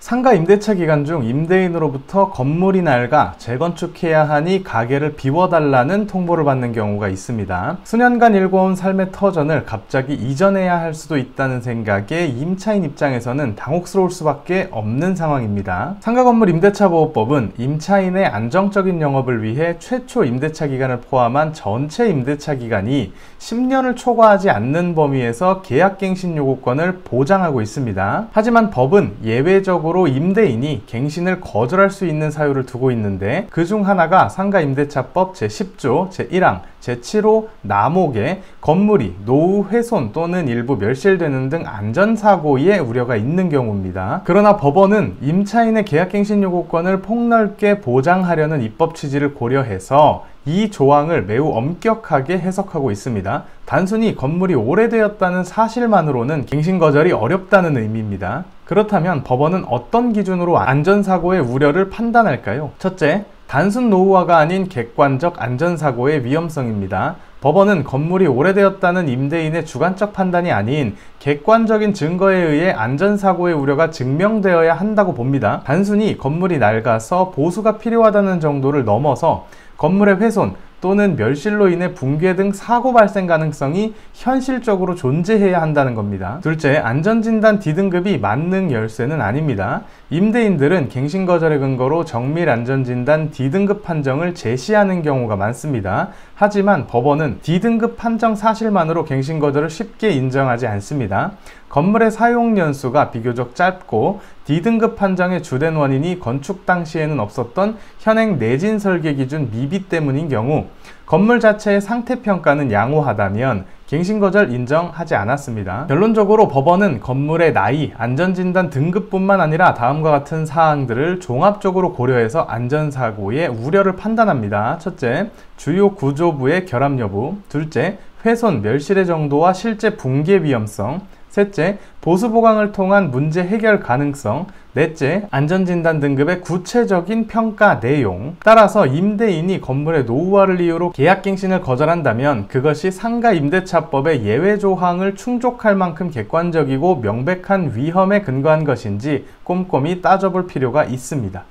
상가 임대차 기간 중 임대인으로부터 건물이 낡아 재건축해야 하니 가게를 비워달라는 통보를 받는 경우가 있습니다. 수년간 일궈온 삶의 터전을 갑자기 이전해야 할 수도 있다는 생각에 임차인 입장에서는 당혹스러울 수밖에 없는 상황입니다. 상가건물 임대차보호법은 임차인의 안정적인 영업을 위해 최초 임대차 기간을 포함한 전체 임대차 기간이 10년을 초과하지 않는 범위에서 계약갱신 요구권을 보장하고 있습니다. 하지만 법은 예외적으로 임대인이 갱신을 거절할 수 있는 사유를 두고 있는데, 그 중 하나가 상가임대차법 제10조 제1항 제7호 남옥에 건물이 노후 훼손 또는 일부 멸실되는 등 안전사고의 우려가 있는 경우입니다. 그러나 법원은 임차인의 계약갱신 요구권을 폭넓게 보장하려는 입법 취지를 고려해서 이 조항을 매우 엄격하게 해석하고 있습니다. 단순히 건물이 오래되었다는 사실만으로는 갱신 거절이 어렵다는 의미입니다. 그렇다면 법원은 어떤 기준으로 안전사고의 우려를 판단할까요? 첫째, 단순 노후화가 아닌 객관적 안전사고의 위험성입니다. 법원은 건물이 오래되었다는 임대인의 주관적 판단이 아닌 객관적인 증거에 의해 안전사고의 우려가 증명되어야 한다고 봅니다. 단순히 건물이 낡아서 보수가 필요하다는 정도를 넘어서 건물의 훼손 또는 멸실로 인해 붕괴 등 사고 발생 가능성이 현실적으로 존재해야 한다는 겁니다. 둘째, 안전진단 D등급이 만능 열쇠는 아닙니다. 임대인들은 갱신 거절의 근거로 정밀 안전진단 D등급 판정을 제시하는 경우가 많습니다. 하지만 법원은 D등급 판정 사실만으로 갱신 거절을 쉽게 인정하지 않습니다. 건물의 사용 연수가 비교적 짧고 D등급 판정의 주된 원인이 건축 당시에는 없었던 현행 내진 설계 기준 미비 때문인 경우, 건물 자체의 상태 평가는 양호하다면 갱신 거절 인정하지 않았습니다. 결론적으로 법원은 건물의 나이, 안전진단 등급뿐만 아니라 다음과 같은 사항들을 종합적으로 고려해서 안전사고의 우려를 판단합니다. 첫째, 주요 구조부의 결함 여부. 둘째, 훼손, 멸실의 정도와 실제 붕괴 위험성. 셋째, 보수 보강을 통한 문제 해결 가능성. 넷째, 안전진단 등급의 구체적인 평가 내용. 따라서 임대인이 건물의 노후화를 이유로 계약갱신을 거절한다면 그것이 상가임대차법의 예외 조항을 충족할 만큼 객관적이고 명백한 위험에 근거한 것인지 꼼꼼히 따져볼 필요가 있습니다.